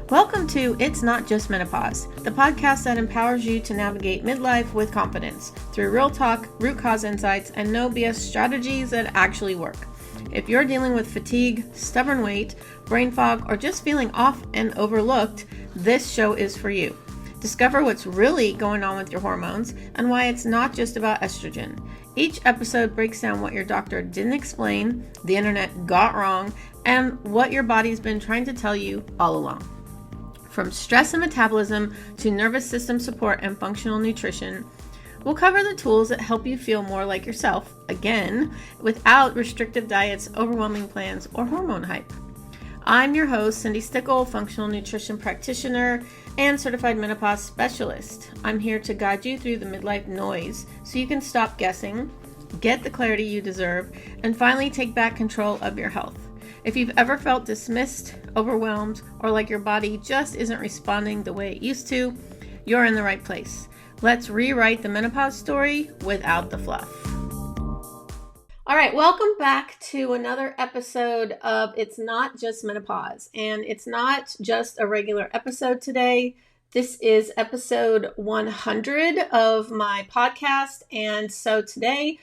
Welcome to It's Not Just Menopause, the podcast that empowers you to navigate midlife with confidence through real talk, root cause insights, and no BS strategies that actually work. If you're dealing with fatigue, stubborn weight, brain fog, or just feeling off and overlooked, this show is for you. Discover what's really going on with your hormones and why it's not just about estrogen. Each episode breaks down what your doctor didn't explain, the internet got wrong, and what your body's been trying to tell you all along. From stress and metabolism to nervous system support and functional nutrition, we'll cover the tools that help you feel more like yourself, again, without restrictive diets, overwhelming plans, or hormone hype. I'm your host, Cindy Nichol, functional nutrition practitioner and certified menopause specialist. I'm here to guide you through the midlife noise so you can stop guessing, get the clarity you deserve, and finally take back control of your health. If you've ever felt dismissed, overwhelmed, or like your body just isn't responding the way it used to, you're in the right place. Let's rewrite the menopause story without the fluff. All right, welcome back to another episode of It's Not Just Menopause. And it's not just a regular episode today. This is episode 100 of my podcast. And so today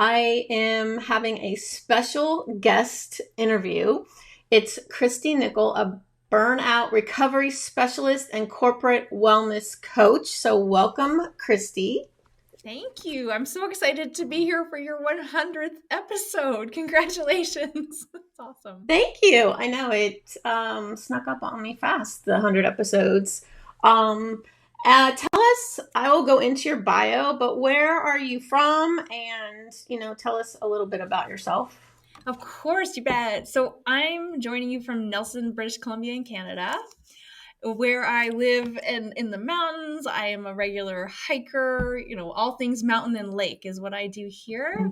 I am having a special guest interview. It's Christy Nichol, a burnout recovery specialist and corporate wellness coach. So welcome, Christy. Thank you. I'm so excited to be here for your 100th episode. Congratulations. That's awesome. Thank you. I know it snuck up on me fast, the 100 episodes. Tell us, I will go into your bio, but where are you from? And, tell us a little bit about yourself. Of course, you bet. So I'm joining you from Nelson, British Columbia in Canada, where I live in the mountains. I am a regular hiker, all things mountain and lake is what I do here.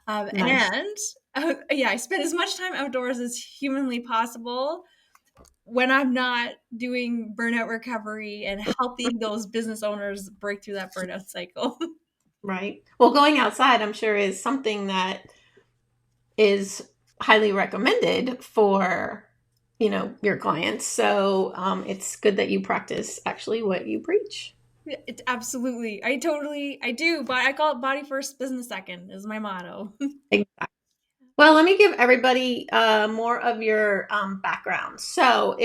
Nice. And I spend as much time outdoors as humanly possible when I'm not doing burnout recovery and helping those business owners break through that burnout cycle. Right. Well, going outside, I'm sure, is something that is highly recommended for your clients. So it's good that you practice actually what you preach. Absolutely. I do, but I call it body first, business second is my motto. Exactly. Well, let me give everybody more of your background. So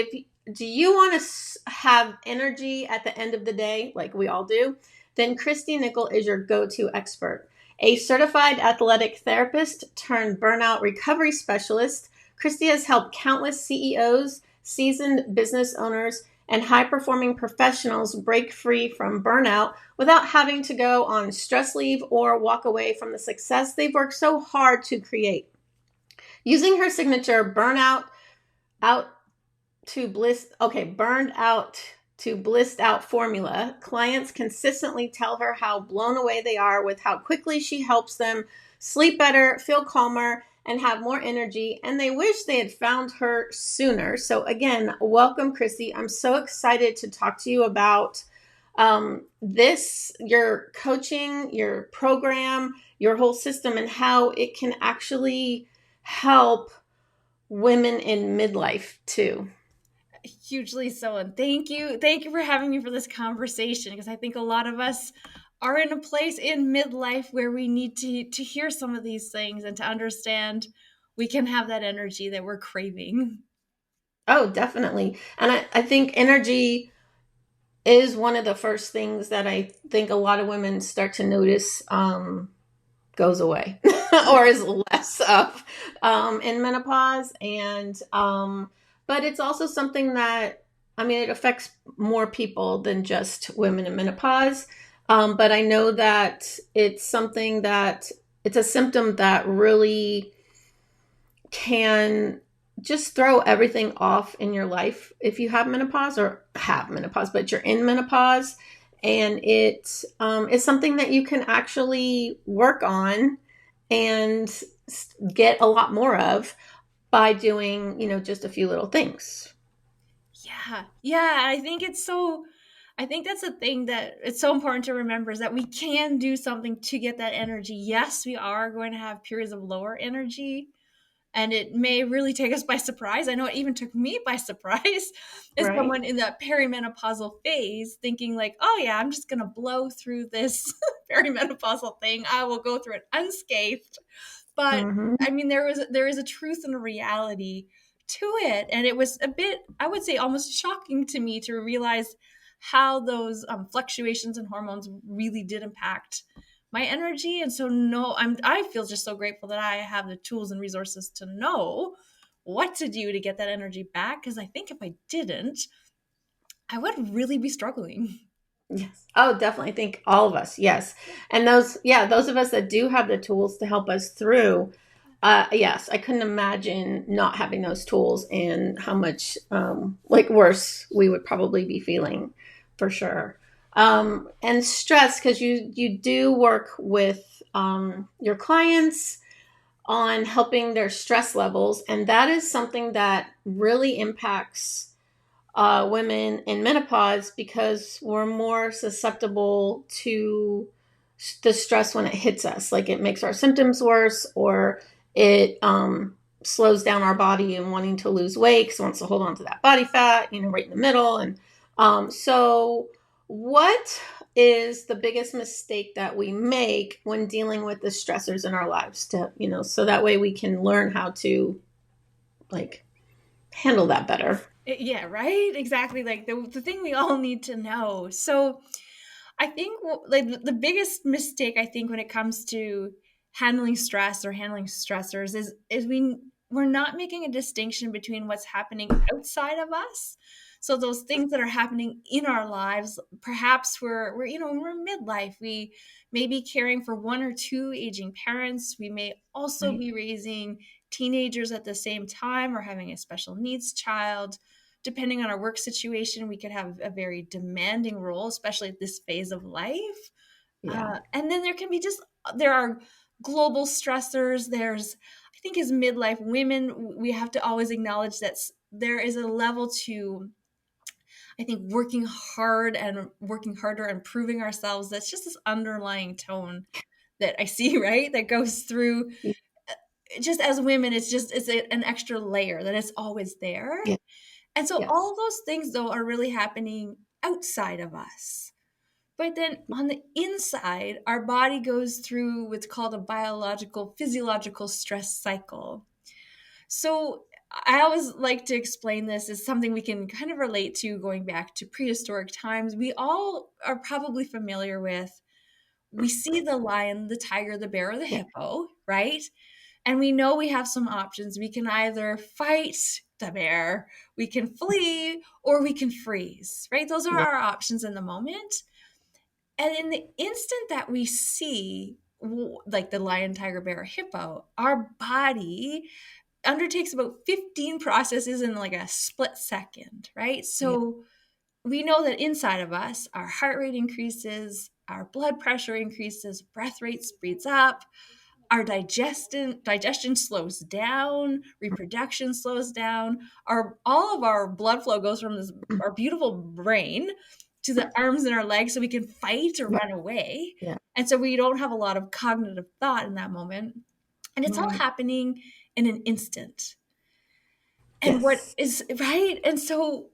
do you want to have energy at the end of the day, like we all do, then Christy Nichol is your go-to expert. A certified athletic therapist turned burnout recovery specialist, Christy has helped countless CEOs, seasoned business owners, and high-performing professionals break free from burnout without having to go on stress leave or walk away from the success they've worked so hard to create. Using her signature burned out to blissed out formula, clients consistently tell her how blown away they are with how quickly she helps them sleep better, feel calmer, and have more energy, and they wish they had found her sooner. So again, welcome, Christy. I'm so excited to talk to you about this, your coaching, your program, your whole system, and how it can actually help women in midlife too. Hugely so. And thank you for having me for this conversation, because I think a lot of us are in a place in midlife where we need to hear some of these things and to understand we can have that energy that we're craving. Oh, definitely. And I think energy is one of the first things that I think a lot of women start to notice goes away or is less of in menopause. And but it's also something that, it affects more people than just women in menopause. But I know that it's something that it's a symptom that really can just throw everything off in your life if you have menopause, but you're in menopause. And it's something that you can actually work on and get a lot more of by doing, just a few little things. Yeah. I think that's a thing that it's so important to remember, is that we can do something to get that energy. Yes, we are going to have periods of lower energy. And it may really take us by surprise. I know it even took me by surprise as Right. someone in that perimenopausal phase, thinking like, oh yeah, I'm just going to blow through this perimenopausal thing. I will go through it unscathed. But Mm-hmm. I mean, there is a truth and a reality to it. And it was a bit, I would say, almost shocking to me to realize how those fluctuations in hormones really did impact my energy. And so no, I feel just so grateful that I have the tools and resources to know what to do to get that energy back, because I think if I didn't, I would really be struggling. Yes. Oh, definitely. I think all of us. Yes. And those of us that do have the tools to help us through, yes, I couldn't imagine not having those tools and how much, like worse we would probably be feeling for sure. And stress, because you do work with, your clients on helping their stress levels. And that is something that really impacts women in menopause because we're more susceptible to the stress when it hits us. Like it makes our symptoms worse, or it slows down our body and wanting to lose weight because it wants to hold on to that body fat, right in the middle. And so, what is the biggest mistake that we make when dealing with the stressors in our lives? So that way we can learn how to like handle that better. Yeah, right? Exactly. Like the thing we all need to know. So I think like the biggest mistake I think when it comes to handling stress or handling stressors is we're not making a distinction between what's happening outside of us. So those things that are happening in our lives, perhaps we're midlife. We may be caring for one or two aging parents. We may also Right. be raising teenagers at the same time or having a special needs child. Depending on our work situation, we could have a very demanding role, especially at this phase of life. Yeah. And then there are global stressors. I think as midlife women, we have to always acknowledge that there is a level to, I think, working hard and working harder and proving ourselves. That's just this underlying tone that I see, right? That goes through just as women. An extra layer that is always there. Yeah. And so all Yes. those things, though, are really happening outside of us. But then on the inside, our body goes through what's called a physiological stress cycle. So I always like to explain this as something we can kind of relate to going back to prehistoric times. We all are probably familiar with, we see the lion, the tiger, the bear, or the Yeah. hippo, right? And we know we have some options. We can either fight the bear, we can flee, or we can freeze, right? Those are Yeah. our options in the moment. And in the instant that we see, like the lion, tiger, bear, hippo, our body undertakes about 15 processes in like a split second, right? Yeah. So we know that inside of us, our heart rate increases, our blood pressure increases, breath rate speeds up, our digestion slows down, reproduction slows down, our all of our blood flow goes from our beautiful brain to the arms and our legs so we can fight or Right. run away. Yeah. And so we don't have a lot of cognitive thought in that moment. And it's all Right. happening in an instant. And what Yes. is right? And so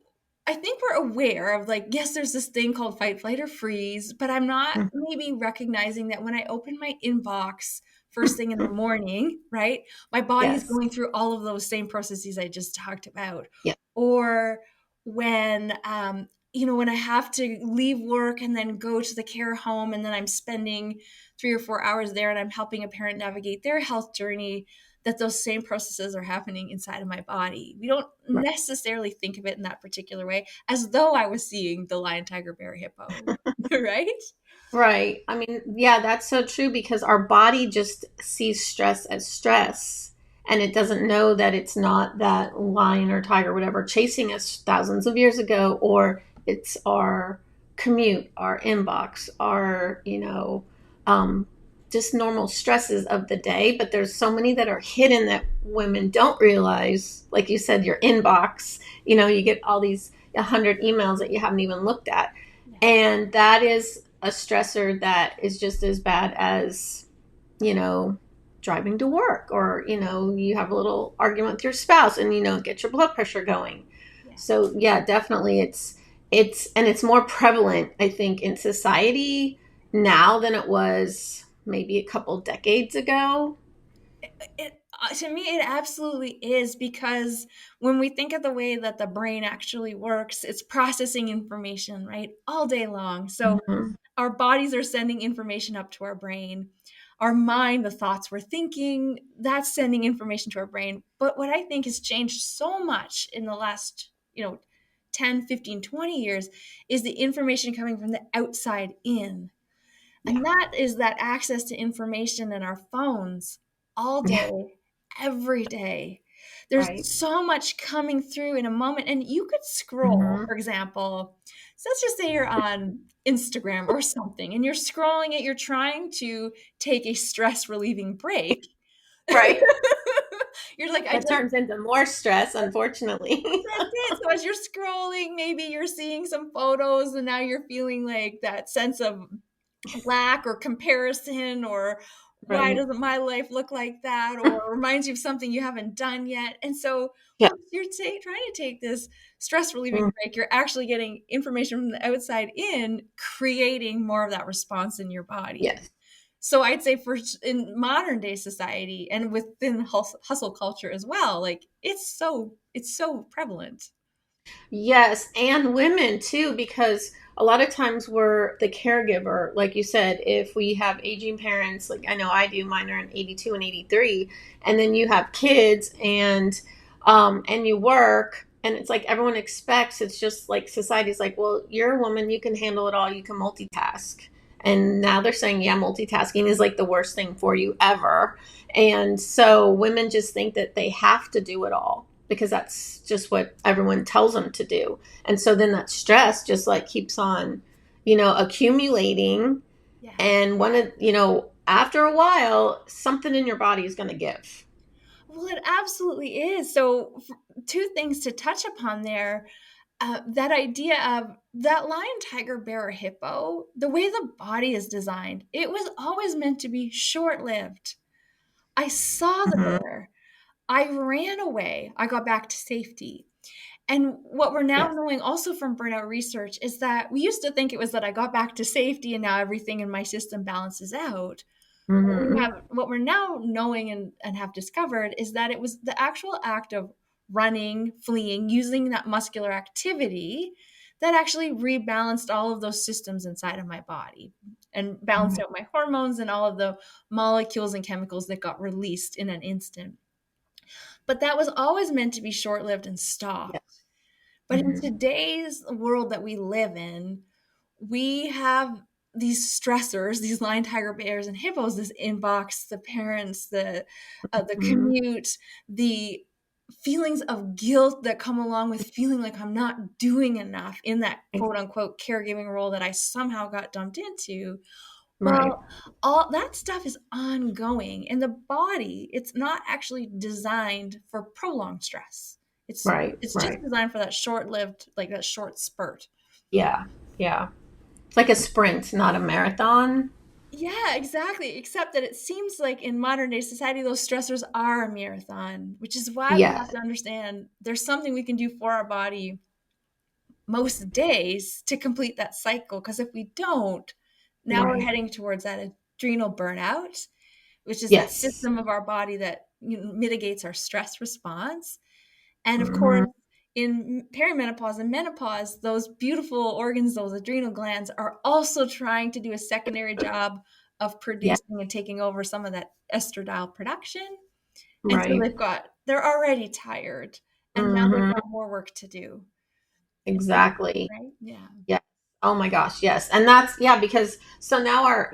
I think we're aware of like, yes, there's this thing called fight, flight, or freeze, but I'm not maybe recognizing that when I open my inbox first thing in the morning, right? My body is Yes. going through all of those same processes I just talked about. Yeah. Or when when I have to leave work and then go to the care home and then I'm spending 3 or 4 hours there and I'm helping a parent navigate their health journey, that those same processes are happening inside of my body. We don't Right. necessarily think of it in that particular way, as though I was seeing the lion, tiger, bear, hippo, right? Right. I mean, yeah, that's so true because our body just sees stress as stress and it doesn't know that it's not that lion or tiger, whatever, chasing us thousands of years ago, or it's our commute, our inbox, our, just normal stresses of the day. But there's so many that are hidden that women don't realize. Like you said, your inbox, you get all these 100 emails that you haven't even looked at. And that is a stressor that is just as bad as, you know, driving to work, or, you have a little argument with your spouse and, get your blood pressure going. Yeah. So yeah, definitely it's more prevalent, I think, in society now than it was maybe a couple decades ago. To me, it absolutely is, because when we think of the way that the brain actually works, it's processing information, right, all day long. So Mhm. our bodies are sending information up to our brain. Our mind, the thoughts we're thinking, that's sending information to our brain. But what I think has changed so much in the last, 10, 15, 20 years is the information coming from the outside in. Yeah. And that is that access to information in our phones all Yeah. day, every day. There's Right. so much coming through in a moment. And you could scroll, Hmm. for example. So let's just say you're on Instagram or something and you're scrolling it, you're trying to take a stress relieving break. Right. You're like, I That just turns into more stress, unfortunately. that's it. So as you're scrolling, maybe you're seeing some photos and now you're feeling like that sense of lack or comparison, or why Right. doesn't my life look like that, or reminds you of something you haven't done yet. And so Yeah. once you're trying to take this stress relieving Mm. break, you're actually getting information from the outside in, creating more of that response in your body. Yes. So I'd say in modern day society and within hustle culture as well, like it's so prevalent. Yes, and women too, because a lot of times we're the caregiver. Like you said, if we have aging parents, like I know I do, mine are in 82 and 83, and then you have kids and you work, and it's like everyone expects, it's just like society's like, well, you're a woman, you can handle it all, you can multitask. And now they're saying, yeah, multitasking is like the worst thing for you ever. And so women just think that they have to do it all because that's just what everyone tells them to do. And so then that stress just like keeps on, accumulating. Yeah. And after a while, something in your body is going to give. Well, it absolutely is. So, two things to touch upon there. That idea of that lion, tiger, bear, or hippo, the way the body is designed, it was always meant to be short lived. I saw the Hmm. bear. I ran away. I got back to safety. And what we're now Yes. knowing also from burnout research is that we used to think it was that I got back to safety and now everything in my system balances out. Hmm. What we're now knowing and have discovered is that it was the actual act of running, fleeing, using that muscular activity that actually rebalanced all of those systems inside of my body and balanced out my hormones and all of the molecules and chemicals that got released in an instant. But that was always meant to be short lived and stop. Yes. But in today's world that we live in, we have these stressors, these lion, tiger, bears, and hippos, this inbox, the parents, the Hmm. commute, the feelings of guilt that come along with feeling like I'm not doing enough in that quote unquote caregiving role that I somehow got dumped into. Right. Well, all that stuff is ongoing, and the body, it's not actually designed for prolonged stress. It's Right. it's just Right. designed for that short-lived, like that short spurt. Yeah. Yeah. It's like a sprint, not a marathon. Yeah, exactly. Except that it seems like in modern day society, those stressors are a marathon, which is why we have Yes. to understand there's something we can do for our body most days to complete that cycle. Because if we don't, now we're Right. heading towards that adrenal burnout, which is that Yes. system of our body that mitigates our stress response. And of Hmm. course, in perimenopause and menopause, those beautiful organs, those adrenal glands, are also trying to do a secondary job of Yeah. producing and taking over some of that estradiol production. And so Right. they're already tired, and now they've Hmm. got more work to do. Exactly. Right? Yeah. Yes. Oh my gosh, yes. And that's yeah, because so now our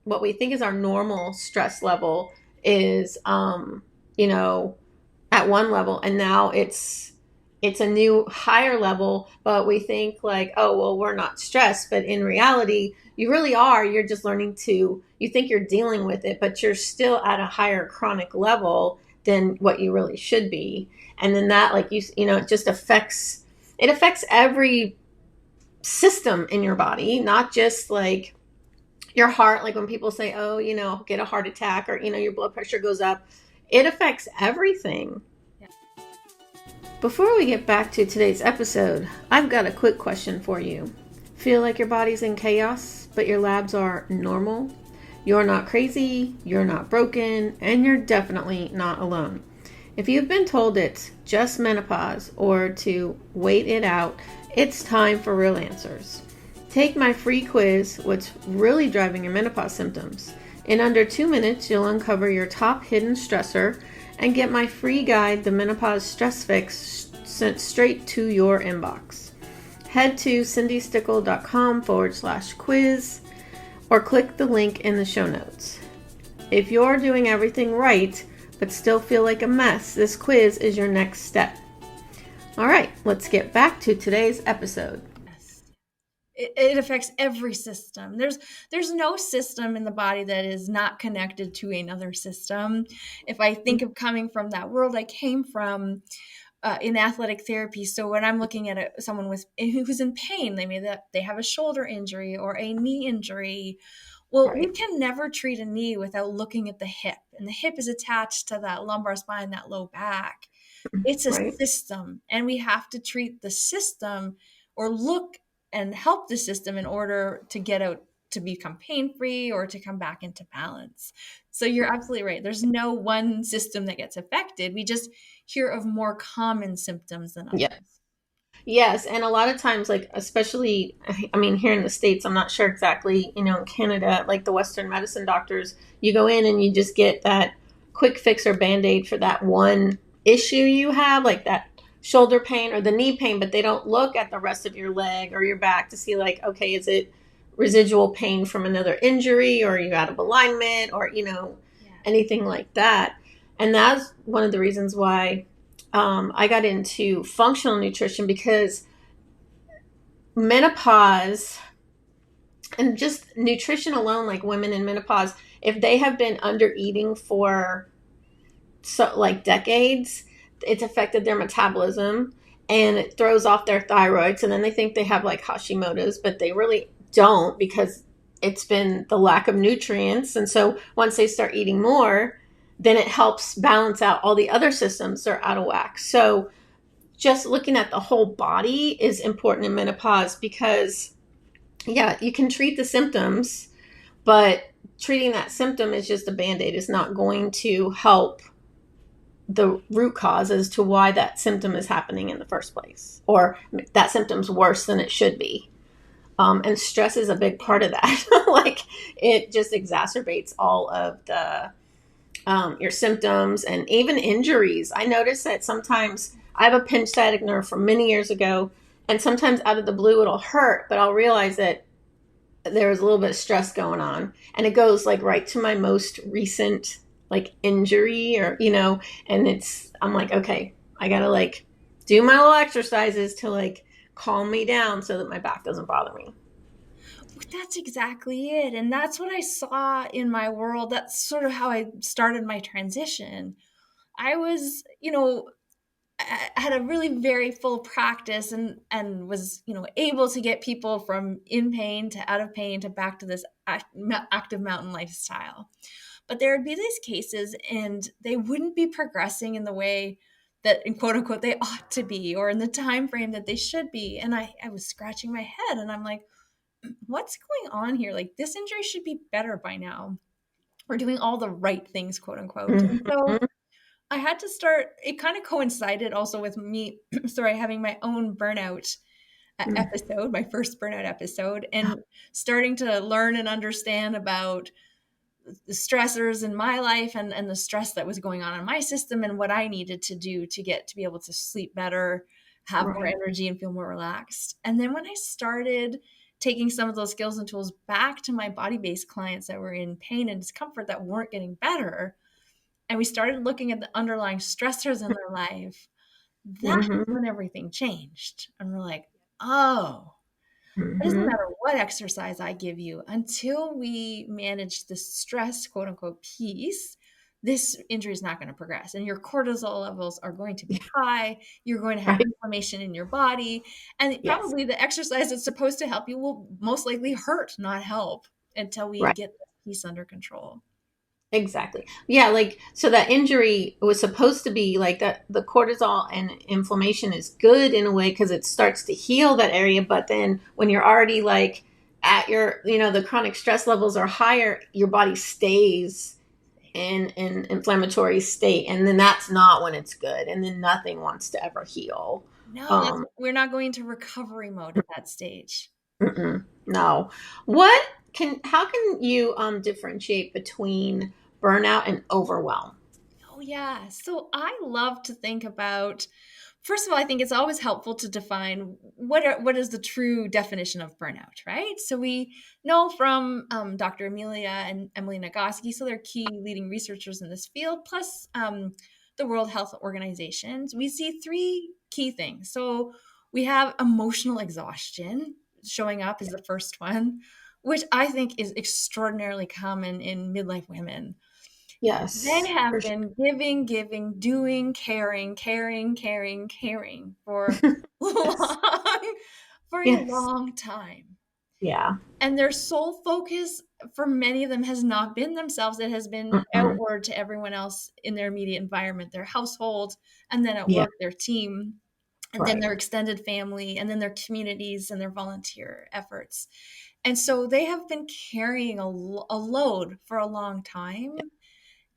what we think is our normal stress level is you know, at one level, and now it's a new higher level, but we think like, oh, well, we're not stressed, but in reality, you really are. You're just learning to you think you're dealing with it, but you're still at a higher chronic level than what you really should be. And then that like it just affects every system in your body, not just like Your heart, like when people say, oh, get a heart attack, or, your blood pressure goes up, it affects everything. Yeah. Before we get back to today's episode, I've got a quick question for you. Feel like your body's in chaos, but your labs are normal? You're not crazy, you're not broken, and you're definitely not alone. If you've been told it's just menopause or to wait it out, it's time for real answers. Take my free quiz, What's Really Driving Your Menopause Symptoms. In under 2 minutes, you'll uncover your top hidden stressor and get my free guide, The Menopause Stress Fix, sent straight to your inbox. Head to cindystickle.com/quiz or click the link in the show notes. If you're doing everything right, but still feel like a mess, this quiz is your next step. All right, let's get back to today's episode. Yes. It affects every system. There's no system in the body that is not connected to another system. If I think of coming from that world I came from, in athletic therapy. So when I'm looking at someone who's in pain, they have a shoulder injury or a knee injury. Well, we can never treat a knee without looking at the hip, and the hip is attached to that lumbar spine, that low back. It's a system, and we have to treat the system or look and help the system in order to get out to become pain-free or to come back into balance. So you're absolutely right. There's no one system that gets affected. We just hear of more common symptoms than others. Yes, and a lot of times, like, especially, I mean, here in the States, I'm not sure exactly, in Canada, like the Western medicine doctors, you go in and you just get that quick fix or Band-Aid for that one issue you have, like that shoulder pain or the knee pain, but they don't look at the rest of your leg or your back to see, like, okay, is it residual pain from another injury, or are you out of alignment, or, anything like that. And that's one of the reasons why I got into functional nutrition, because menopause and just nutrition alone, like women in menopause, if they have been under eating for decades, it's affected their metabolism and it throws off their thyroid. So then they think they have like Hashimoto's, but they really don't, because it's been the lack of nutrients. And so once they start eating more, then it helps balance out all the other systems that are out of whack. So just looking at the whole body is important in menopause, because, yeah, you can treat the symptoms, but treating that symptom is just a Band-Aid. It's not going to help the root cause as to why that symptom is happening in the first place, or that symptom's worse than it should be. And stress is a big part of that. Like, it just exacerbates all of the your symptoms and even injuries. I notice that sometimes I have a pinched sciatic nerve from many years ago, and sometimes out of the blue it'll hurt, but I'll realize that there was a little bit of stress going on, and it goes like right to my most recent like injury, or and I'm like, okay, I gotta like do my little exercises to like calm me down so that my back doesn't bother me. That's exactly it. And that's what I saw in my world. That's sort of how I started my transition. I was, I had a really very full practice and was, able to get people from in pain to out of pain to back to this active mountain lifestyle. But there would be these cases and they wouldn't be progressing in the way that, in quote unquote, they ought to be, or in the time frame that they should be. And I was scratching my head and I'm like, what's going on here? Like, this injury should be better by now. We're doing all the right things, quote unquote. Mm-hmm. And so I had to start, it kind of coincided also with me, having my own burnout episode, my first burnout episode, and starting to learn and understand about the stressors in my life and the stress that was going on in my system and what I needed to do to be able to sleep better, have more energy, and feel more relaxed. And then when I started taking some of those skills and tools back to my body-based clients that were in pain and discomfort that weren't getting better, and we started looking at the underlying stressors in their life, that's when everything changed. And we're like, oh, it doesn't matter what exercise I give you, until we manage the stress, quote unquote, piece, this injury is not going to progress. And your cortisol levels are going to be high. You're going to have inflammation in your body. And probably the exercise that's supposed to help you will most likely hurt, not help. until we Right. get this piece under control. Exactly. Yeah, like so that injury was supposed to be like that the cortisol and inflammation is good in a way because it starts to heal that area, but then when you're already like at your, the chronic stress levels are higher, your body stays in an inflammatory state, and then that's not when it's good, and then nothing wants to ever heal. No, Um we're not going to recovery mode at that stage. no. What can how can you differentiate between burnout and overwhelm? Oh, yeah. So I love to think about, first of all, I think it's always helpful to define what is the true definition of burnout, right? So we know from Dr. Amelia and Emily Nagoski, so they're key leading researchers in this field, plus the World Health Organizations. We see three key things. So we have emotional exhaustion showing up as the first one, which I think is extraordinarily common in midlife women. They Yes, have for sure. been giving, giving, doing, caring, caring, caring, caring for Yes. long, for a Yes. long time. Yeah. And their sole focus for many of them has not been themselves. It has been Mm-mm. outward to everyone else in their immediate environment, their household, and then at Yeah. work, their team, and then Right. their extended family, and then their communities and their volunteer efforts. And so they have been carrying a load for a long time,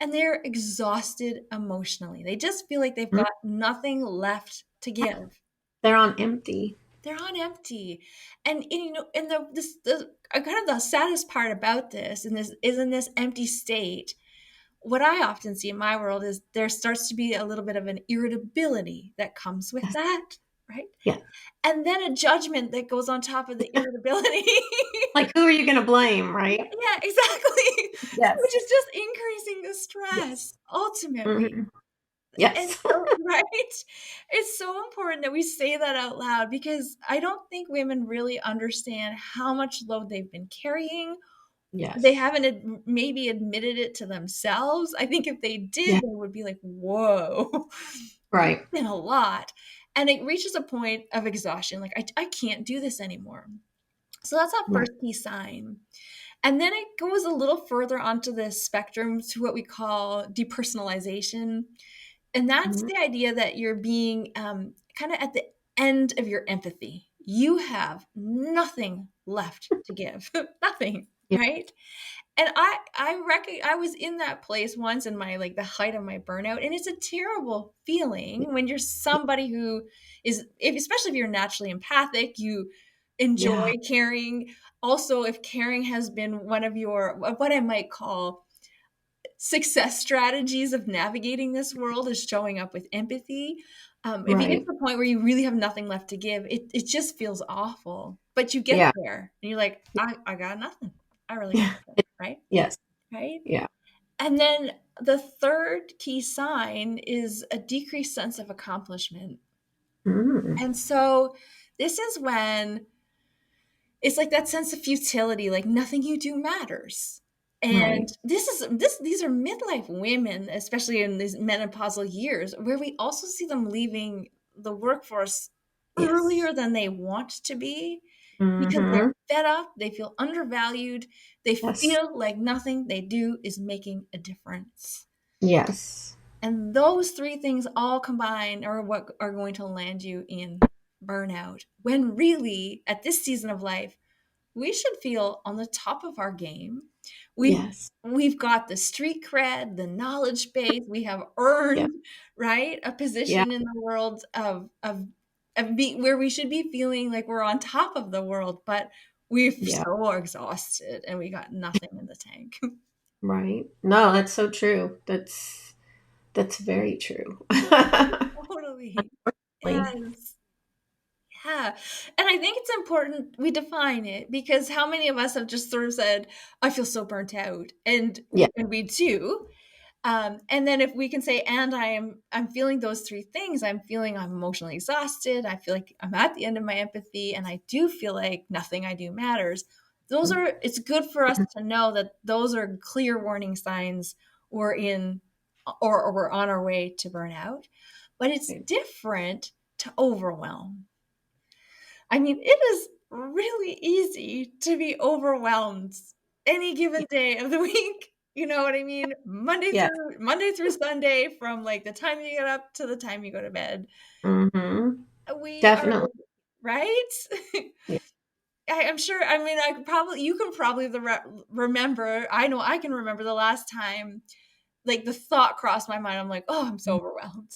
and they're exhausted emotionally. They just feel like they've Mhm. got nothing left to give. They're on empty. They're on empty. And and the kind of the saddest part about this and this is in this empty state, what I often see in my world is there starts to be a little bit of an irritability that comes with Yes. that, right? Yeah. And then a judgment that goes on top of the irritability. Like, who are you going to blame, right? Yeah, exactly. Which Yes. is just increasing the Yes. stress ultimately. Hmm. And Yes. so, right? It's so important that we say that out loud because I don't think women really understand how much load they've been carrying. They Yes. haven't maybe admitted it to themselves. I think if they did, Yeah. they would be like, whoa, it's Right. been a lot. And it reaches a point of exhaustion. Like, I can't do this anymore. So that's our Right. first key sign. And then it goes a little further onto the spectrum to what we call depersonalization. And that's Mhm. the idea that you're being kind of at the end of your empathy. You have nothing left to give, nothing, Yeah. right? And I was in that place once in my like the height of my burnout, and it's a terrible Yeah. feeling when you're somebody who is, especially if you're naturally empathic, you enjoy Yeah. caring. Also, if caring has been one of your what I might call success strategies of navigating this world is showing up with empathy. If you get to Right. the point where you really have nothing left to give, it just feels awful. But you get Yeah. there and you're like, I got nothing. I really got Yeah. nothing. Right. Yes. Right. Yeah. And then the third key sign is a decreased sense of accomplishment. Mm. And so this is when it's like that sense of futility, like nothing you do matters. And Right. these are midlife women, especially in these menopausal years, where we also see them leaving the workforce Yes. earlier than they want to be because they're Hmm. fed up, they feel undervalued, they Yes. feel like nothing they do is making a difference. Yes. And those three things all combined are what are going to land you in burnout. When really, at this season of life, we should feel on the top of our game. We've Yes. we've got the street cred, the knowledge base. We have Yeah. earned right a Yeah. position in the world where we should be feeling like we're on top of the world, but we're Yeah. so exhausted and we got nothing in the tank. Right. No, that's so true. That's very true. Totally. Like, Yes. Yeah. And I think it's important we define it because how many of us have just sort of said, I feel so burnt out. yeah. And we do. And then if we can say, and I'm feeling those three things, I'm emotionally exhausted. I feel like I'm at the end of my empathy, and I do feel like nothing I do matters. It's good for us to know that those are clear warning signs we're in or we're on our way to burnout. But it's Right. different to overwhelm. I mean, it is really easy to be overwhelmed any given day of the week. You know what I mean? Yeah. Monday through Sunday, from like the time you get up to the time you go to bed. Mm-hmm. We are, Definitely. right? Yeah. I'm sure. I mean, you can probably remember. I know I can remember the last time, like the thought crossed my mind. I'm like, oh, I'm so overwhelmed,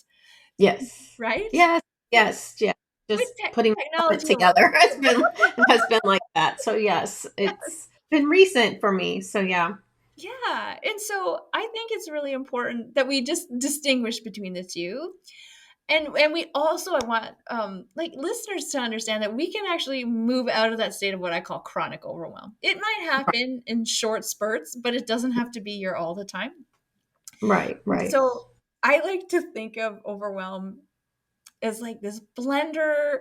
Yes. right? Yes. Yes. Yeah. With Just putting it technology alone. together has been like that. So yes, it's been recent for me. So yeah. Yeah. And so I think it's really important that we just distinguish between the two. And we also, I want like listeners to understand that we can actually move out of that state of what I call chronic overwhelm. It might happen in short spurts, but it doesn't have to be here all the time. Right. Right. So I like to think of overwhelm as like this blender.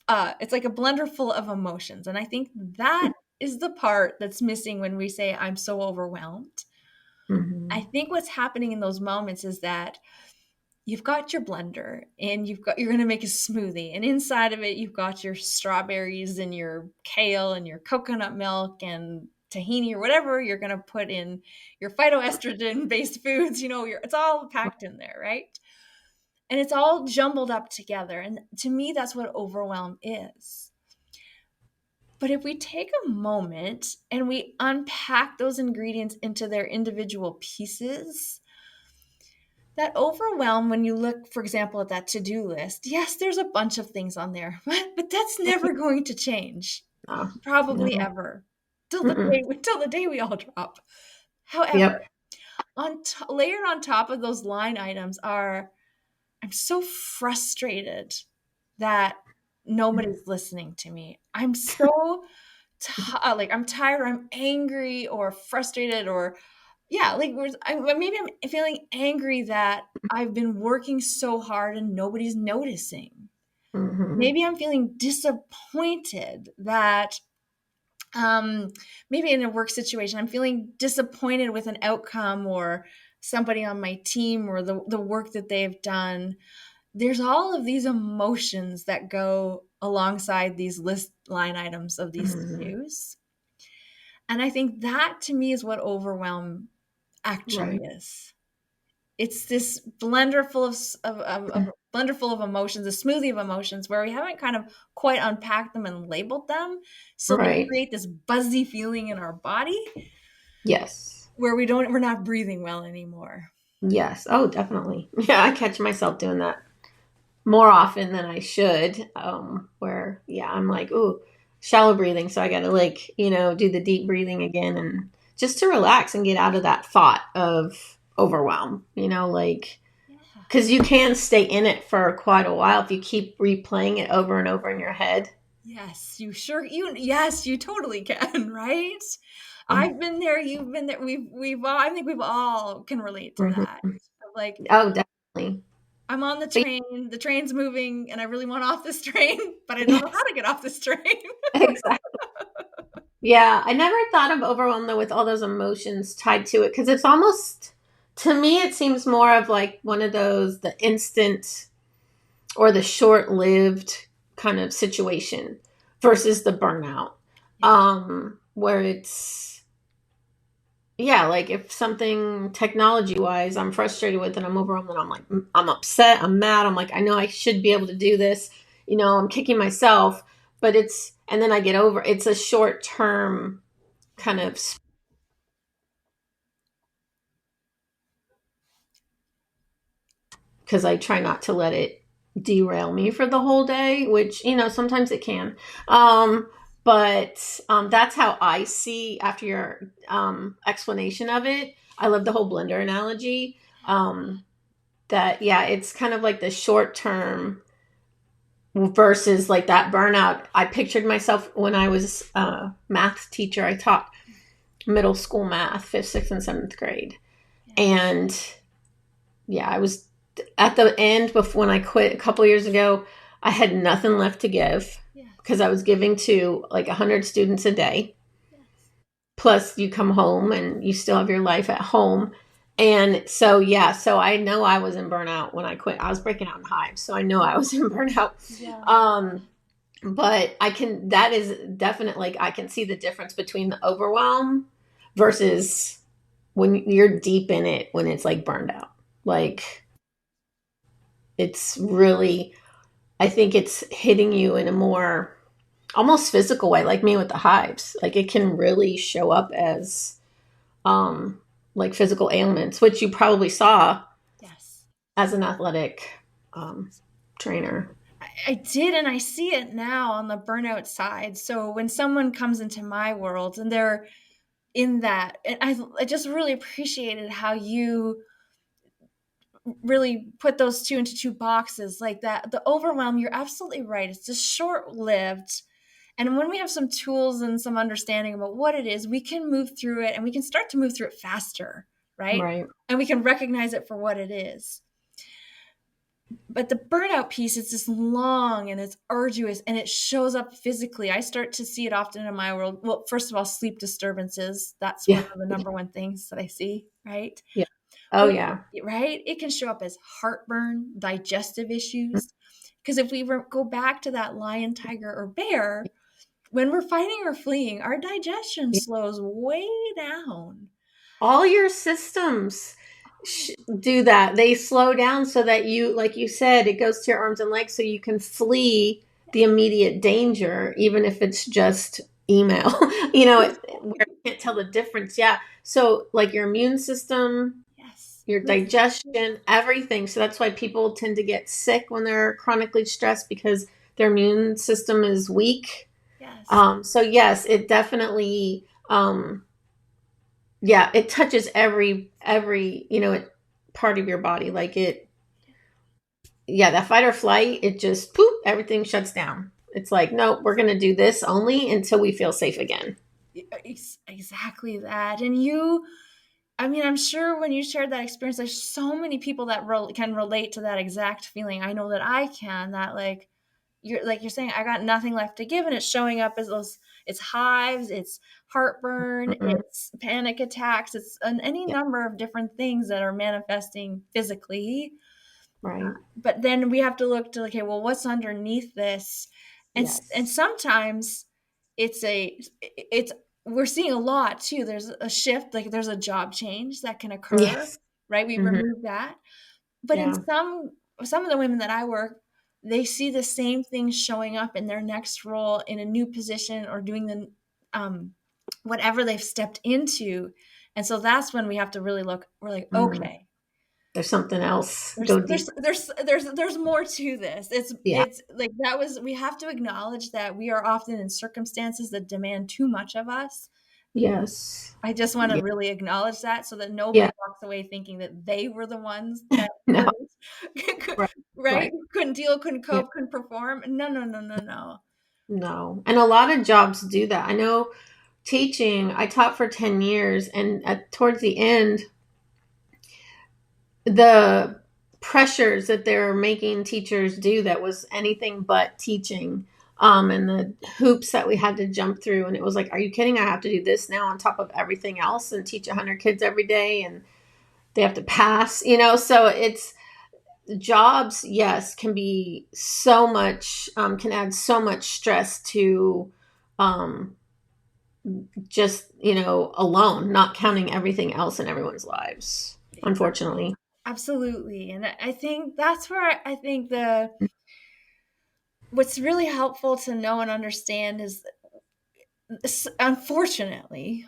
It's like a blender full of emotions. And I think that is the part that's missing when we say, I'm so overwhelmed. I Mm-hmm. think what's happening in those moments is that you've got your blender and you're going to make a smoothie, and inside of it you've got your strawberries and your kale and your coconut milk and tahini or whatever you're going to put in your phytoestrogen based foods. It's all packed in there, right? And it's all jumbled up together, and to me that's what overwhelm is. But if we take a moment and we unpack those ingredients into their individual pieces, that overwhelm, when you look, for example, at that to-do list, yes, there's a bunch of things on there, but that's never going to change, No. probably No. ever, till Mm-mm. the day we all drop. However, Yep. layered on top of those line items are, I'm so frustrated that nobody's listening to me. I'm so like I'm tired, or I'm angry or frustrated, or yeah, like maybe I'm feeling angry that I've been working so hard and nobody's noticing. Mm-hmm. Maybe I'm feeling disappointed that maybe in a work situation I'm feeling disappointed with an outcome or somebody on my team or the work that they've done. There's all of these emotions that go alongside these list line items of these Mm-hmm. to-dos. And I think that to me is what overwhelm actually Right. is. It's this blender full of blender full of emotions, a smoothie of emotions where we haven't kind of quite unpacked them and labeled them. So they Right. create this buzzy feeling in our body Yes. where we're not breathing well anymore. Yes. Oh, definitely. Yeah, I catch myself doing that more often than I should. Where yeah, I'm like, ooh, shallow breathing. So I gotta like, do the deep breathing again and just to relax and get out of that thought of overwhelm, like Yeah. because you can stay in it for quite a while if you keep replaying it over and over in your head. Yes, yes, you totally can, right? Um, I've been there, you've been there. We've all, I think we've all can relate to that. mhm. Like, Oh, definitely. I'm on But the train's moving, and I really want off this train, but I don't know how yes, to get off this train. exactly. Yeah, I never thought of overwhelm though with all those emotions tied to it because it's almost to me it seems more of like one of those the instant or the short-lived kind of situation versus the burnout. Yeah. Where it's yeah, like if something technology wise I'm frustrated with and I'm overwhelmed and I'm like I'm upset, I'm mad, I'm like I know I should be able to do this, I'm kicking myself, but it's and then I get over it's a short term kind of because I try not to let it derail me for the whole day, which, sometimes it can. But that's how I see after your explanation of it. I love the whole blender analogy. That, yeah, it's kind of like the short term versus like that burnout. I pictured myself when I was a math teacher. I taught middle school math, fifth, sixth, and seventh grade. Yeah. And yeah, I was at the end before when I quit a couple years ago, I had nothing left to give Yeah. because I was giving to like 100 students a day. Yes. Plus you come home and you still have your life at home. And so, yeah, so I know I was in burnout when I quit. I was breaking out in hives. So I know I was in burnout. Yeah. But that is definitely, like, I can see the difference between the overwhelm versus when you're deep in it, when it's like burned out. Like it's really, I think it's hitting you in a more almost physical way, like me with the hives. Like it can really show up as like physical ailments, which you probably saw Yes. as an athletic trainer. I did, and I see it now on the burnout side. So when someone comes into my world and they're in that, and I just really appreciated how you really put those two into two boxes like that. The overwhelm, you're absolutely right. It's just short lived. And when we have some tools and some understanding about what it is, we can move through it and we can start to move through it faster, right? Right. And we can recognize it for what it is. But the burnout piece, it's just long and it's arduous and it shows up physically. I start to see it often in my world. Well, first of all, sleep disturbances. That's one Yeah. of the number one things that I see, right? Yeah. Oh, But, yeah. right? It can show up as heartburn, digestive issues. Because if we go back to that lion, tiger, or bear, when we're fighting or fleeing, our digestion Yeah. slows way down. All your systems do that. They slow down so that you, like you said, it goes to your arms and legs so you can flee the immediate danger, even if it's just email, where you can't tell the difference. Yeah. So, like your immune system, Yes. your digestion, everything. So, that's why people tend to get sick when they're chronically stressed because their immune system is weak. Yes. So, yes, it definitely. Yeah, it touches every part of your body. Like that fight or flight, it just poof, everything shuts down. It's like, no, we're going to do this only until we feel safe again. Exactly that. And I'm sure when you shared that experience, there's so many people that can relate to that exact feeling. I know that I can, that you're saying, I got nothing left to give. And it's showing up as it's hives, it's heartburn, Mm-mm. it's panic attacks, it's any Yeah, number of different things that are manifesting physically. right. But then we have to look to, okay, well, what's underneath this? And Yes. sometimes it's we're seeing a lot too. There's a shift, like there's a job change that can occur, Yes. right? We Hmm. remove that. But in Yeah. some of the women that I work, they see the same thing showing up in their next role in a new position or doing the whatever they've stepped into. And so that's when we have to really look. We're like, Mm. okay, There's something else. there's Go there's deeper. there's more to this. It's Yeah. it's like we have to acknowledge that we are often in circumstances that demand too much of us. Yes. I just want to Yeah. really acknowledge that so that nobody Yeah. walks away thinking that they were the ones that No. couldn't, Right. right? Right. Couldn't deal, couldn't Yeah. cope, couldn't perform. No, no, no, no, no. No. And a lot of jobs do that. I know teaching, I taught for 10 years, and towards the end, the pressures that they're making teachers do that was anything but teaching, and the hoops that we had to jump through. And it was like, are you kidding? I have to do this now on top of everything else and teach 100 kids every day, and they have to pass, so it's jobs, yes, can be so much, can add so much stress to um, just, alone, not counting everything else in everyone's lives, unfortunately. Absolutely. And I think that's where I think what's really helpful to know and understand is, unfortunately,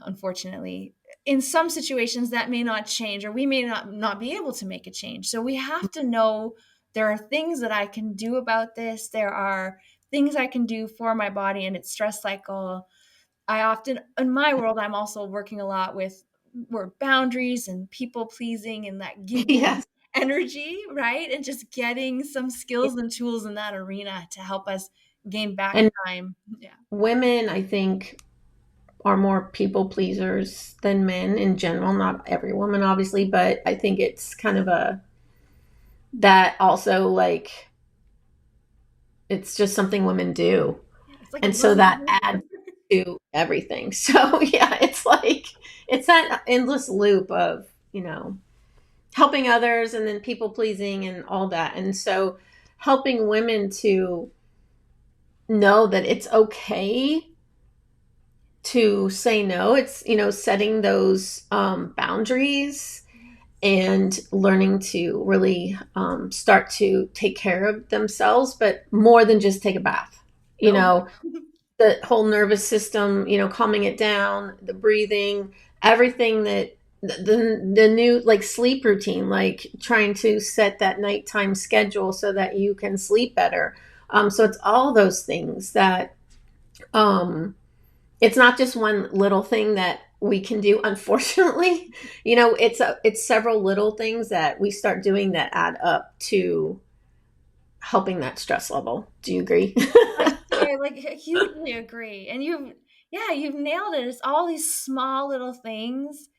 in some situations that may not change, or we may not be able to make a change. So we have to know there are things that I can do about this. There are things I can do for my body and its stress cycle. I often, in my world, I'm also working a lot with boundaries and people pleasing and that giving Yes. energy, right? And just getting some skills and tools in that arena to help us gain back And time. Yeah. women, I think, are more people pleasers than men in general. Not every woman, obviously, but I think it's kind of that also, like, it's just something women do. Yeah, it's like a And so love that language. adds to everything. So, yeah, it's like, it's that endless loop of, helping others and then people pleasing and all that. And so helping women to know that it's okay to say no. It's, setting those boundaries and learning to really start to take care of themselves, but more than just take a bath. You No. know, the whole nervous system, calming it down, the breathing, everything that the new like sleep routine, like trying to set that nighttime schedule so that you can sleep better. So it's all those things that it's not just one little thing that we can do. Unfortunately, it's several little things that we start doing that add up to helping that stress level. Do you agree? I like hugely agree. And you've nailed it. It's all these small little things,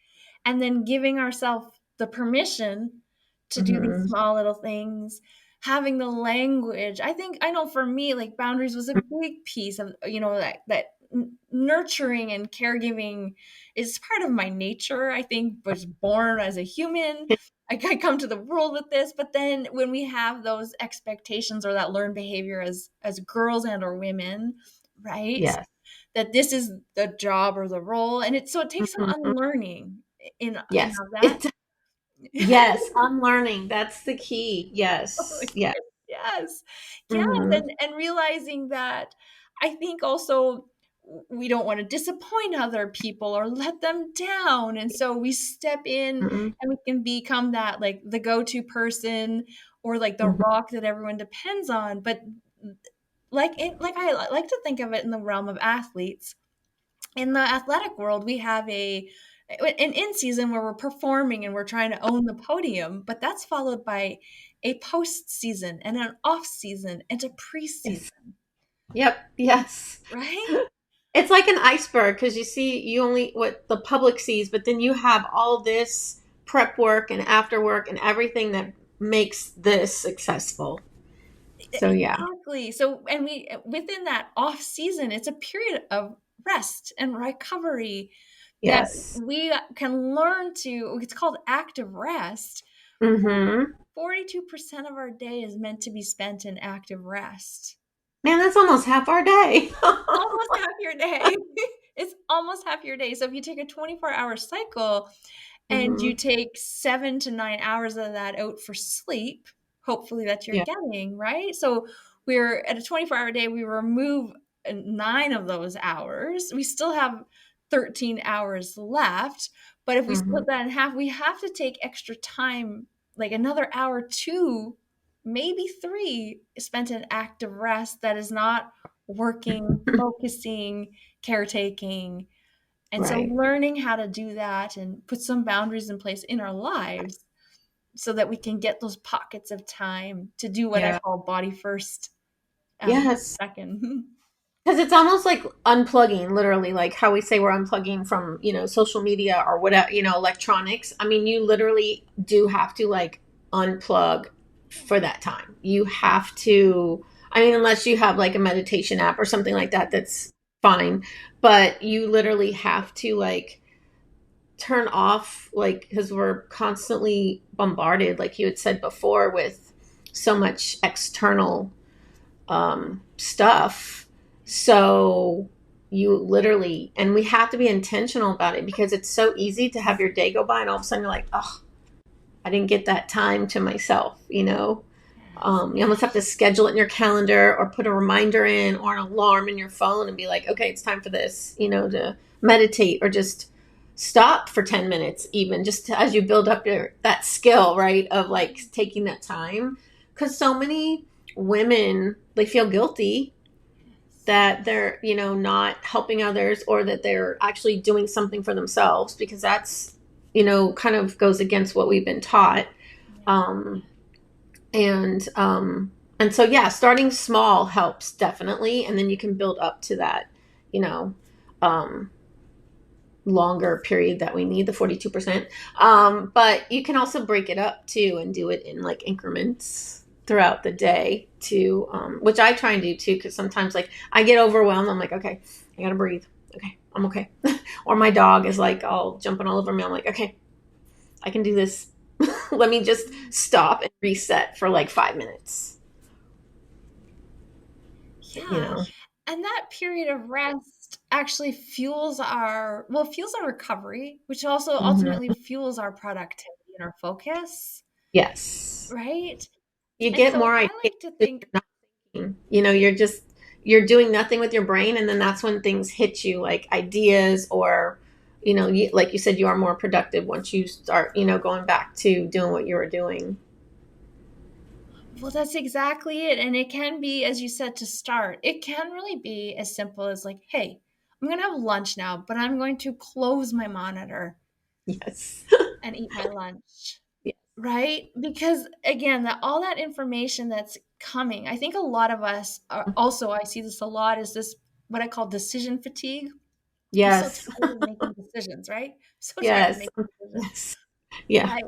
and then giving ourselves the permission to do these Hmm. small little things, having the language. I know for me, like boundaries was a big piece of, that nurturing and caregiving is part of my nature. I think was born as a human. I come to the world with this, but then when we have those expectations or that learned behavior as girls and or women, right? Yes. That this is the job or the role, and it takes some Hmm. unlearning in Yes. of that. Yes. Unlearning. That's the key. Yes. Yes. Yes. Yes, Hmm. and realizing that I think also we don't want to disappoint other people or let them down, and so we step in Hmm. and we can become that, like, the go-to person or like the Hmm. rock that everyone depends on. But like I like to think of it in the realm of athletes. In the athletic world, we have an in season where we're performing and we're trying to own the podium, but that's followed by a post season and an off season and a Yes. preseason, Yep. Yes. right? It's like an iceberg because you only what the public sees, but then you have all this prep work and after work and everything that makes this successful. So yeah. Exactly. So, and we within that off season, it's a period of rest and recovery that Yes. we can learn to. It's called active rest. Mm-hmm. 42% of our day is meant to be spent in active rest. Man, that's almost half our day. Almost half your day. It's almost half your day. So if you take a 24-hour cycle and Hmm. you take 7 to 9 hours of that out for sleep, hopefully that you're Yeah. getting, right? So we're at a 24-hour day, we remove 9 of those hours. We still have 13 hours left. But if we Hmm. split that in half, we have to take extra time, like another hour, two, maybe three, spent in active rest that is not working, focusing, caretaking. And so Right. learning how to do that and put some boundaries in place in our lives so that we can get those pockets of time to do what I Yeah. call body first, Yes. second. Because it's almost like unplugging, literally, like how we say we're unplugging from, social media or whatever, electronics. I mean, you literally do have to like unplug for that time. You have to, I mean, unless you have like a meditation app or something like that, that's fine. But you literally have to like turn off, like, because we're constantly bombarded, like you had said before, with so much external stuff. So you literally, and we have to be intentional about it because it's so easy to have your day go by and all of a sudden you're like, oh, I didn't get that time to myself. Yes. You almost have to schedule it in your calendar or put a reminder in or an alarm in your phone and be like, okay, it's time for this, to meditate or just stop for 10 minutes, even just as you build up that skill, right? Of like taking that time. Because so many women, they feel guilty that they're, not helping others or that they're actually doing something for themselves because that's, kind of goes against what we've been taught. Um, and so yeah, starting small helps definitely, and then you can build up to that, you know, um, longer period that we need, the 42%. But you can also break it up too and do it in like increments throughout the day too, which I try and do too, because sometimes like I get overwhelmed. I'm like, okay, I gotta breathe. Okay, I'm okay. Or my dog is like all jumping all over me. I'm like, okay, I can do this. Let me just stop and reset for like 5 minutes, you Yeah. know? And that period of rest, actually fuels our recovery, which also ultimately Mhm. fuels our productivity and our focus, Yes. right? You And get so more I ideas like to because think, you're not thinking. You're doing nothing with your brain, and then that's when things hit you, like ideas, or like you said, you are more productive once you start, going back to doing what you were doing. well, that's exactly it. And it can be, as you said, to start, it can really be as simple as like, hey, I'm going to have lunch now, but I'm going to close my monitor Yes. and eat my lunch. Yes. Right? Because again, that all that information that's coming, I think a lot of us are also, I see this a lot, is this what I call decision fatigue. I'm so Yes. tired of making decisions, right? So tired of Yes. making decisions. Yes. Yeah. Right.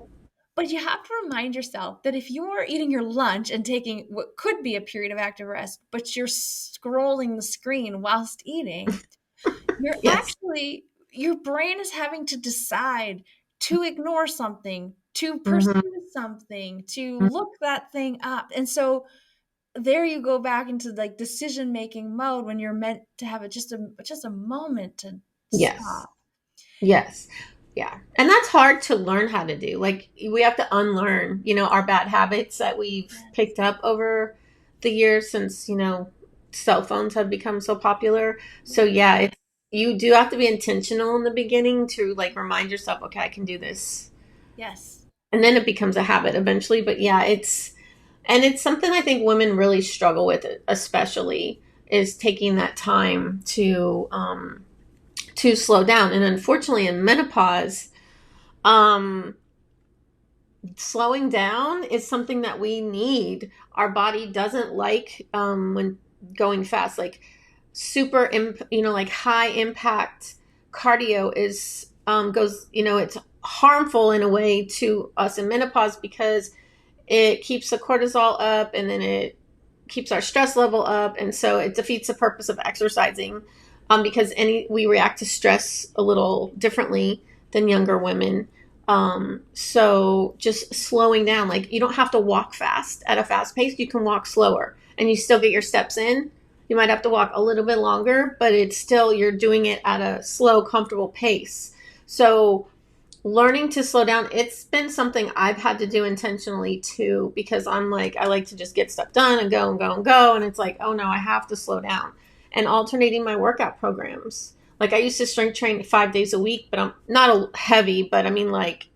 But you have to remind yourself that if you're eating your lunch and taking what could be a period of active rest, but you're scrolling the screen whilst eating, you're Yes. actually, your brain is having to decide to ignore something, to Hmm. pursue something, to look that thing up. And so there you go back into like decision making mode when you're meant to have it just a moment to Yes. stop. Yes. Yeah. And that's hard to learn how to do. Like we have to unlearn, our bad habits that we've Yes. picked up over the years since, cell phones have become so popular. So Yeah. yeah, you do have to be intentional in the beginning to like remind yourself, okay, I can do this. Yes. And then it becomes a habit eventually. But yeah, it's something I think women really struggle with, especially is taking that time to slow down. And unfortunately in menopause, um slowing down is something that we need. Our body doesn't like when going fast, like like high impact cardio is goes, it's harmful in a way to us in menopause because it keeps the cortisol up, and then it keeps our stress level up, and so it defeats the purpose of exercising, because we react to stress a little differently than younger women. So just slowing down, like you don't have to walk fast at a fast pace. You can walk slower and you still get your steps in. You might have to walk a little bit longer, but it's still, you're doing it at a slow, comfortable pace. So learning to slow down, it's been something I've had to do intentionally too, because I'm like, I like to just get stuff done and go and go and go. And it's like, oh no, I have to slow down. And alternating my workout programs. Like I used to strength train 5 days a week, but I'm not heavy, but I mean, like,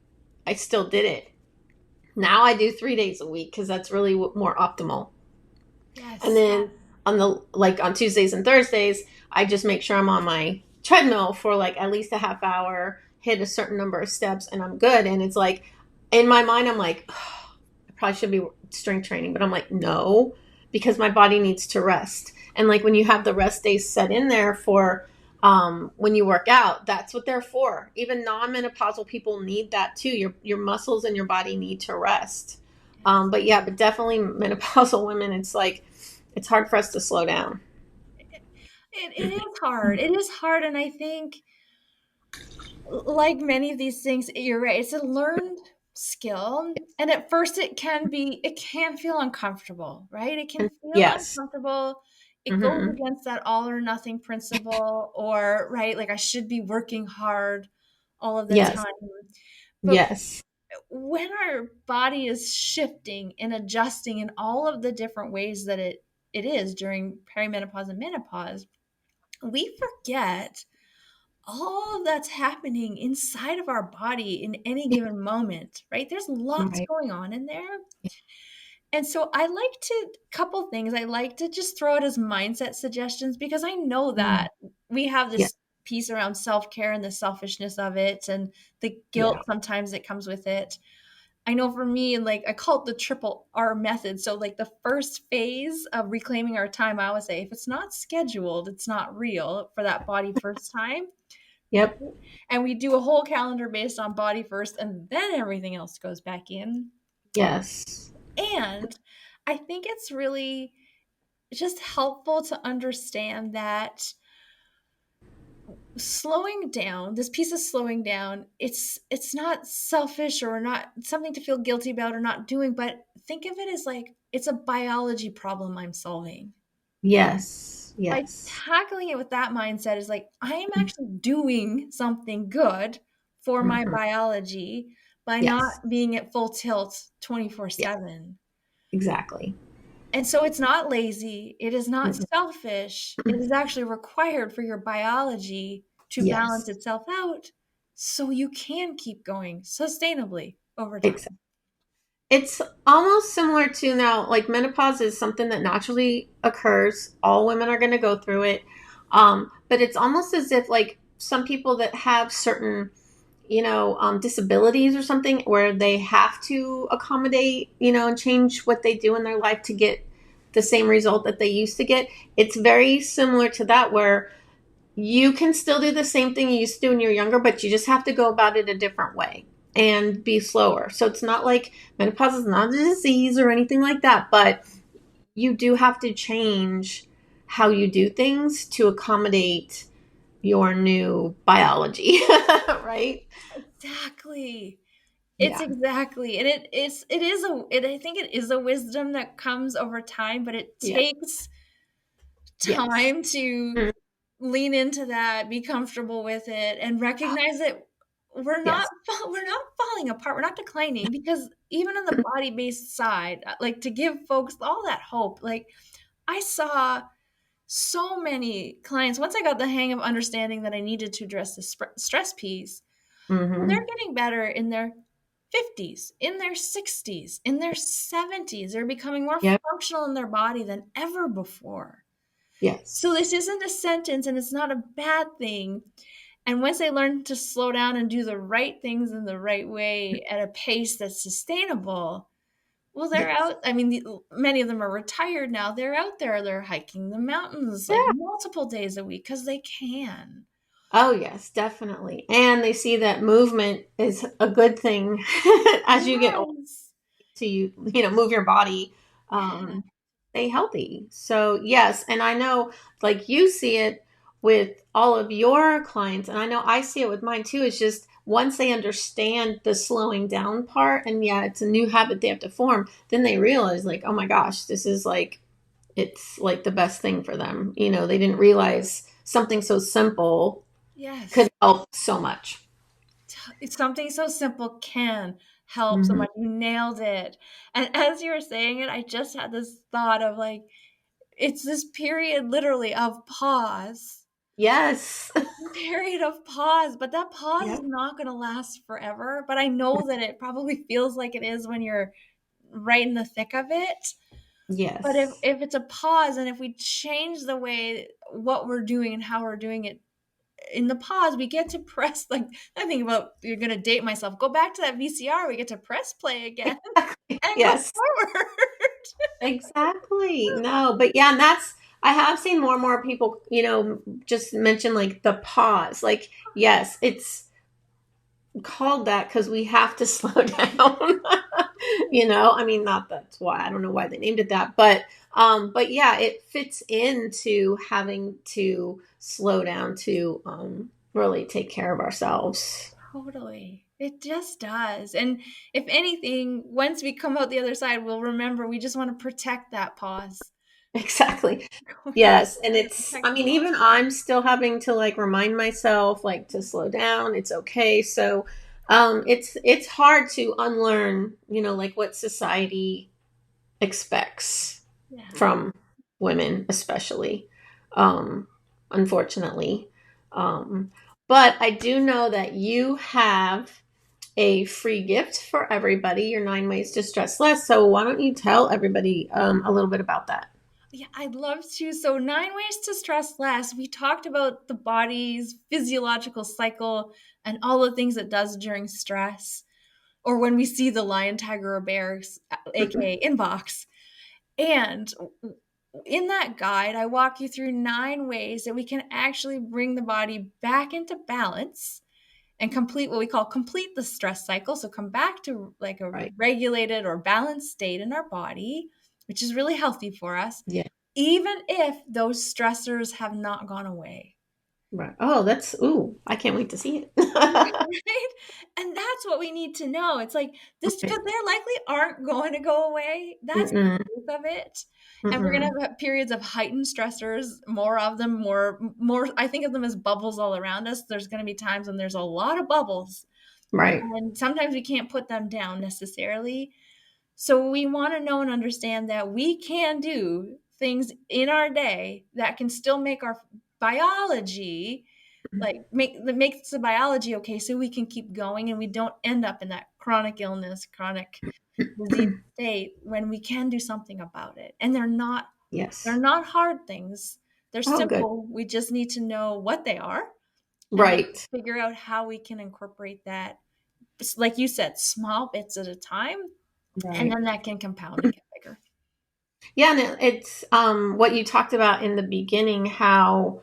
I still did it. Now I do 3 days a week because that's really more optimal. And Yes. then on Tuesdays and Thursdays, I just make sure I'm on my treadmill for like at least a half hour, hit a certain number of steps, and I'm good. And it's like in my mind, I'm like, oh, I probably should be strength training, but I'm like, no, because my body needs to rest. And like when you have the rest days set in there for when you work out, that's what they're for. Even non-menopausal people need that too. Your muscles and your body need to rest. But yeah, but definitely menopausal women, it's like it's hard for us to slow down. It is hard. It is hard. And I think, like many of these things, you're right. It's a learned skill. And at first, it can feel uncomfortable, right? It can And feel yes. uncomfortable. It goes Hmm. against that all or nothing principle, or, right, like I should be working hard all of the Yes. time. But Yes. when our body is shifting and adjusting in all of the different ways that it is during perimenopause and menopause, we forget all of that's happening inside of our body in any given moment, right? There's lots Right. going on in there. And so I like to, couple things, I like to just throw it as mindset suggestions because I know Mm. that we have Yeah. this piece around self-care and the selfishness of it and the Yeah. guilt sometimes that comes with it. I know for me, like I call it the triple R method. So like the first phase of reclaiming our time, I always say, if it's not scheduled, it's not real for that body first time. Yep. And we do a whole calendar based on body first, and then everything else goes back in. Yes. And I think it's really just helpful to understand that slowing down, this piece of slowing down, it's not selfish or not something to feel guilty about or not doing, but think of it as like it's a biology problem I'm solving. Yes. by Yes. tackling it with that mindset is like, I am actually doing something good for my Mm-hmm. biology by Yes. not being at full tilt Yeah. 24/7. Exactly. And so it's not lazy, it is not Mhm. selfish, it is actually required for your biology to balance Yes. itself out so you can keep going sustainably over Exactly. time. It's almost similar to now, like menopause is something that naturally occurs. All women are going to go through it. But it's almost as if like some people that have certain, disabilities or something where they have to accommodate, and change what they do in their life to get the same result that they used to get. It's very similar to that where you can still do the same thing you used to do when you're younger, but you just have to go about it a different way and be slower. So it's not like menopause is not a disease or anything like that, but you do have to change how you do things to accommodate your new biology, right? Exactly. It's Yeah. exactly. And I think it is a wisdom that comes over time, but it Yeah. takes Yes. time to Mm. lean into that, be comfortable with it, and recognize that Yes. we're not falling apart. We're not declining because even on the body-based side, like to give folks all that hope, like I saw so many clients once I got the hang of understanding that I needed to address the stress piece. Well, they're Mm-hmm. getting better in their 50s, in their 60s, in their 70s. They're becoming more Yep. functional in their body than ever before. So Yes. this isn't a sentence and it's not a bad thing. And once they learn to slow down and do the right things in the right way at a pace that's sustainable, well, they're Yes. out. I mean, many of them are retired now. They're out there, they're hiking the mountains like Yeah. multiple days a week because they can. Oh, yes, definitely. And they see that movement is a good thing as you get older Yes. to move your body, Yeah. um, stay healthy. So yes, and I know like you see it with all of your clients, and I know I see it with mine too. It's just once they understand the slowing down part, and yeah, it's a new habit they have to form, then they realize like, oh my gosh, this is like it's like the best thing for them. They didn't realize something so simple Yes. could help so much. It's something so simple can help so Mhm. much. You nailed it. And as you were saying it, I just had this thought of like, it's this period literally of pause. Yes. Period of pause, but that pause is Yep. not going to last forever. But I know that it probably feels like it is when you're right in the thick of it. But Yes. if it's a pause and if we change the way what we're doing and how we're doing it in the pause, we get to press like I think about you're gonna date myself. Go back to that VCR. We get to press play again and go Yes. forward. Exactly. No, but yeah, and I have seen more and more people, just mention like the pause. Like, yes, it's called that because we have to slow down. I mean, not that's why. I don't know why they named it that, but yeah, it fits into having to slow down to really take care of ourselves. Totally. It just does. And if anything, once we come out the other side, we'll remember we just want to protect that pause. Exactly. We want Yes, and to it's protect I the mean pause. even I'm still having to like remind myself like to slow down. It's okay. So it's hard to unlearn, like what society expects Yeah. from women especially. Um Unfortunately. Um but I do know that you have a free gift for everybody, your 9 ways to stress less. So why don't you tell everybody a little bit about that? Yeah, I'd love to. So, 9 ways to stress less. We talked about the body's physiological cycle and all the things it does during stress, or when we see the lion, tiger, or bear, aka inbox. And in that guide, I walk you through 9 ways that we can actually bring the body back into balance and complete what we call complete the stress cycle. So come back to like a Right. regulated or balanced state in our body, which is really healthy for us, Yeah. even if those stressors have not gone away. Right. Oh, I can't wait to see it. Right? And that's what we need to know. It's like this Okay. because they likely aren't going to go away. That's the Mm-mm. truth of it. And we're going Mm-hmm. to have periods of heightened stressors, more of them, more, I think of them as bubbles all around us. There's going to be times when there's a lot of bubbles, Right. and sometimes we can't put them down necessarily. So we want to know and understand that we can do things in our day that can still make our biology, like makes the biology okay, so we can keep going and we don't end up in that chronic illness, chronic disease state, when we can do something about it. And they're Yes. not hard things. They're Oh, good. simple. We just need to know what they are and then Right. figure out how we can incorporate that, like you said, small bits at a time, and Right. then that can compound and get bigger. Yeah, and it's what you talked about in the beginning, how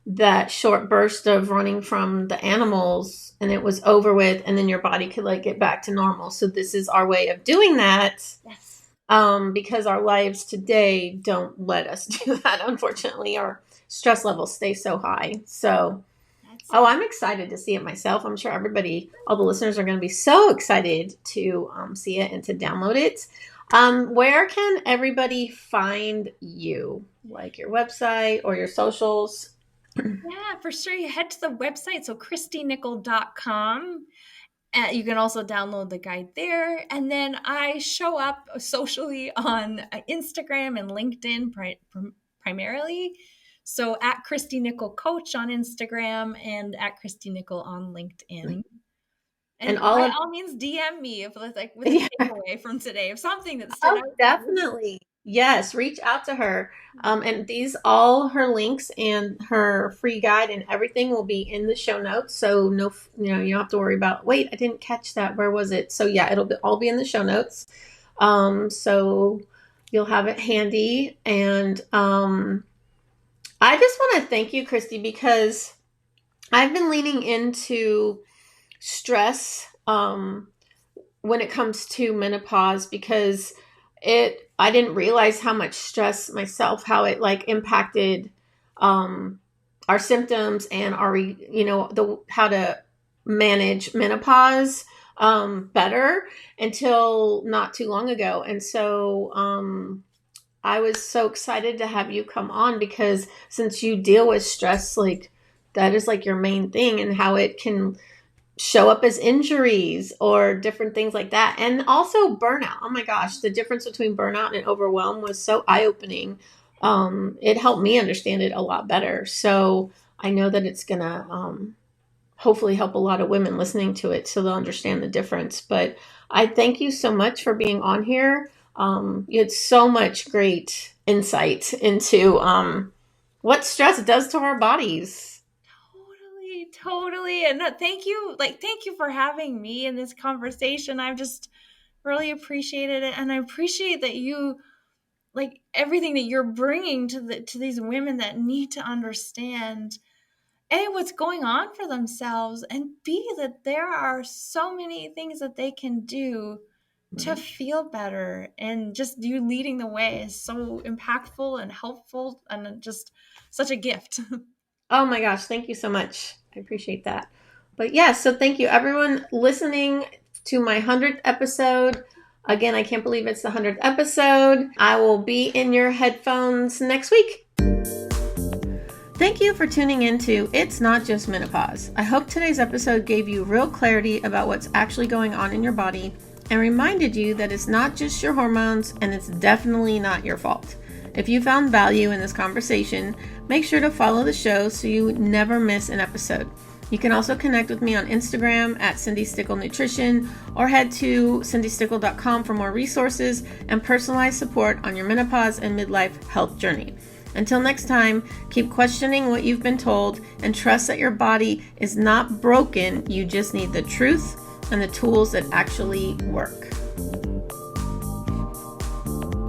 that short burst of running from the animals and it was over with, and then your body could like get back to normal. So this is our way of doing that. Yes. Because our lives today don't let us do that, unfortunately. Our stress levels stay so high. So, That's I'm excited to see it myself. I'm sure everybody, all the listeners, are going to be so excited to see it and to download it. Where can everybody find you? Like your website or your socials? Yeah, for sure. You head to the website, so christynichol.com. You can also download the guide there. And then I show up socially on Instagram and LinkedIn primarily. So at Christy Nichol Coach on Instagram and at Christy Nichol on LinkedIn. And And all by of all means, DM me if like with a yeah. takeaway from today, if something that stood Oh, out to you. definitely. Yes, reach out to her. And these, all her links and her free guide and everything will be in the show notes. So no, you don't have to worry about, wait, I didn't catch that. Where was it? So yeah, all be in the show notes. So you'll have it handy. And I just want to thank you, Christy, because I've been leaning into stress when it comes to menopause, because I didn't realize how much stress myself, how it like impacted our symptoms and our how to manage menopause better until not too long ago. And so I was so excited to have you come on, because since you deal with stress, like that is like your main thing, and how it can show up as injuries or different things like that. And also burnout. Oh my gosh, the difference between burnout and overwhelm was so eye-opening. It helped me understand it a lot better. So I know that it's gonna hopefully help a lot of women listening to it, so they'll understand the difference. But I thank you so much for being on here. You had so much great insight into what stress does to our bodies. Totally. And thank you for having me in this conversation. I've just really appreciated it. And I appreciate that you, like, everything that you're bringing to these women that need to understand, A, what's going on for themselves, and B, that there are so many things that they can do to feel better. And just you leading the way is so impactful and helpful and just such a gift. Oh my gosh, thank you so much. I appreciate that. But yeah, so thank you everyone listening to my 100th episode. Again, I can't believe it's the 100th episode. I will be in your headphones next week. Thank you for tuning in to It's Not Just Menopause. I hope today's episode gave you real clarity about what's actually going on in your body and reminded you that it's not just your hormones, and it's definitely not your fault. If you found value in this conversation, make sure to follow the show so you never miss an episode. You can also connect with me on Instagram at Cindi Stickle Nutrition, or head to cindystickle.com for more resources and personalized support on your menopause and midlife health journey. Until next time, keep questioning what you've been told and trust that your body is not broken. You just need the truth and the tools that actually work.